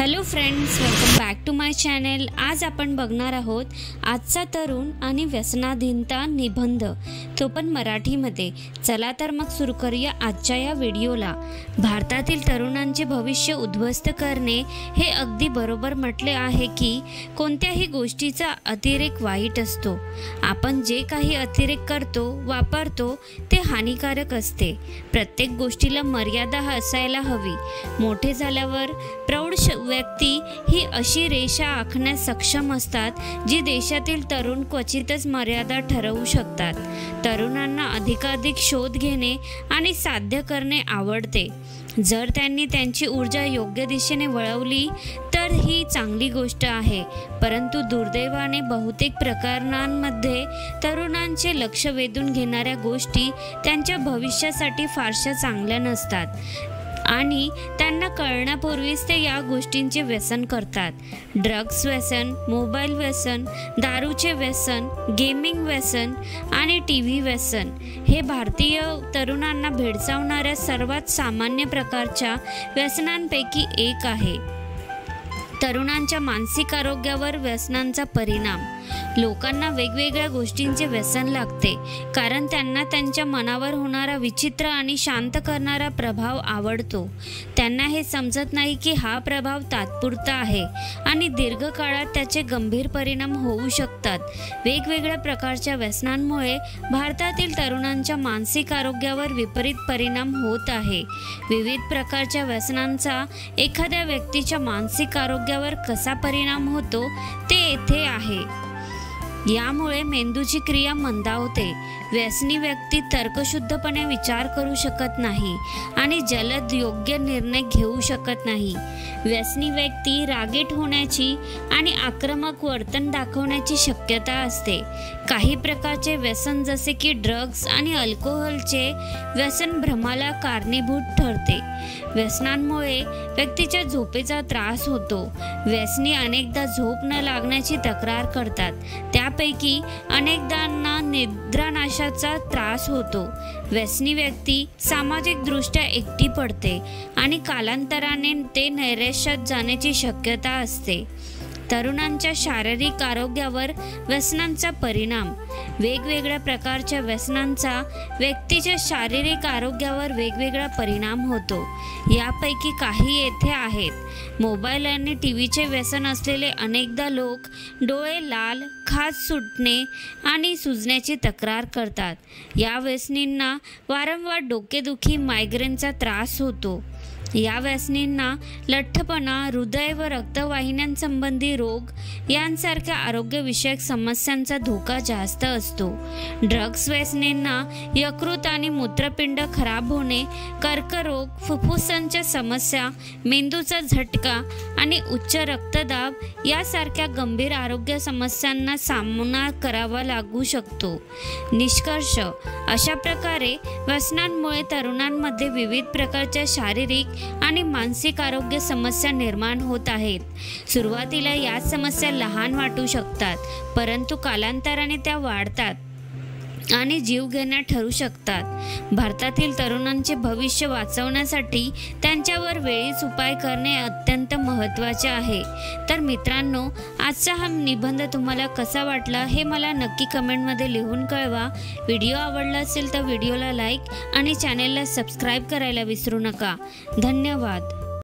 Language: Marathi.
Hello friends, welcome back to my channel. आज आपण बघणार आहोत आजचा तरुण आणि व्यसनाधीनता निबंध, तो पण मराठीमध्ये। चला तर मग सुरू करूया आजच्या या व्हिडिओला। भारतातील तरुणांचे भविष्य उद्ध्वस्त करणे हे अगदी बरोबर म्हटले आहे की कोणत्याही गोष्टीचा अतिरेक वाईट असतो। आपण जे काही अतिरेक करतो वापरतो ते हानिकारक असते। प्रत्येक गोष्टीला मर्यादा असायला हवी। मोठे झाल्यावर प्रौढ व्यक्ती ही अशी रेषा आखण्यास सक्षम असतात जी देशातील तरुण क्वचितच मर्यादा ठरवू शकतात। तरुणांना अधिकाधिक शोध घेणे आणि साध्य करणे आवडते। जर त्यांनी त्यांची ऊर्जा योग्य दिशेने वळवली तर ही चांगली गोष्ट आहे, परंतु दुर्दैवाने बहुतेक प्रकरणांमध्ये तरुणांचे लक्ष वेधून घेणाऱ्या गोष्टी त्यांच्या भविष्यासाठी फारशा चांगल्या नसतात आणि त्यांना कळण्यापूर्वीच ते या गोष्टींचे व्यसन करतात। ड्रग्स व्यसन, मोबाईल व्यसन, दारूचे व्यसन, गेमिंग व्यसन आणि टीव्ही व्यसन हे भारतीय तरुणांना भेडसावणाऱ्या सर्वात सामान्य प्रकारच्या व्यसनांपैकी एक आहे। तरुणांच्या मानसिक आरोग्यावर व्यसनांचा परिणाम। लोकांना वेगवेगळ्या गोष्टींचे व्यसन लागते कारण त्यांना त्यांच्या मनावर होणारा विचित्र आणि शांत करणारा प्रभाव आवडतो। त्यांना हे समजत नाही की हा प्रभाव तात्पुरता आहे आणि दीर्घकाळात त्याचे गंभीर परिणाम होऊ शकतात। वेगवेगळ्या प्रकारच्या व्यसनांमुळे भारतातील तरुणांच्या मानसिक आरोग्यावर विपरीत परिणाम होत आहे। विविध प्रकारच्या व्यसनांचा एखाद्या व्यक्तीच्या मानसिक आरोग्यावर कसा परिणाम होतो ते येथे आहे। यामुळे मेंदूची क्रिया मंदावते। व्यसनी व्यक्ती तर्कशुद्धपणे विचार करू शकत नाही आणि जलद योग्य निर्णय घेऊ शकत नाही। व्यसनी व्यक्ती रागीट होण्याची आणि आक्रमक वर्तन दाखवण्याची शक्यता असते। काही प्रकारचे व्यसन जसे की ड्रग्स आणि अल्कोहोलचे व्यसन भ्रमाला कारणीभूत ठरते। व्यसनांमुळे व्यक्तीच्या झोपेचा त्रास होतो। व्यसनी अनेकदा झोप न लागण्याची तक्रार करतात, त्यापैकी अनेकदांना निद्रानाशाचा त्रास होतो। व्यसनी व्यक्ती सामाजिकदृष्ट्या एकटी पडते आणि कालांतराने ते नैराश्यात जाण्याची शक्यता असते। तरुणांच्या शारीरिक आरोग्यावर व्यसनांचा परिणाम। वेगवेगळ्या प्रकारच्या व्यसनांचा व्यक्तीच्या शारीरिक आरोग्यावर वेगवेगळा परिणाम होतो। यापैकी काही येथे आहेत। मोबाईल आणि टीव्हीचे व्यसन असलेले अनेकदा लोक डोळे लाल, खाज सुटणे आणि सुजण्याची तक्रार करतात। या व्यसनींना वारंवार डोकेदुखी, मायग्रेनचा त्रास होतो। या व्यसनींना लठ्ठपणा, हृदय व रक्तवाहिन्यांसंबंधी रोग यांसारख्या आरोग्यविषयक समस्यांचा धोका जास्त असतो। ड्रग्स व्यसनींना यकृत आणि मूत्रपिंड खराब होणे, कर्करोग, फुफ्फुसांच्या समस्या, मेंदूचा झटका आणि उच्च रक्तदाब यासारख्या गंभीर आरोग्य समस्यांना सामना करावा लागू शकतो। निष्कर्ष, अशा प्रकारे व्यसनांमुळे तरुणांमध्ये विविध प्रकारच्या शारीरिक आणि मानसिक आरोग्य समस्या निर्माण होत आहेत। सुरुवातीला या समस्या लहान वाटू शकतात, परंतु कालांतराने त्या वाढतात आणि जीवघेण्या ठरू शकतात। भारतातील तरुणांचे भविष्य वाचवण्यासाठी त्यांच्यावर वेळीच उपाय करणे अत्यंत महत्त्वाचे आहे। तर मित्रांनो, आजचा हा निबंध तुम्हाला कसा वाटला हे मला नक्की कमेंटमध्ये लिहून कळवा। व्हिडिओ आवडला असेल तर व्हिडिओला लाईक आणि चॅनेलला सबस्क्राईब करायला विसरू नका। धन्यवाद।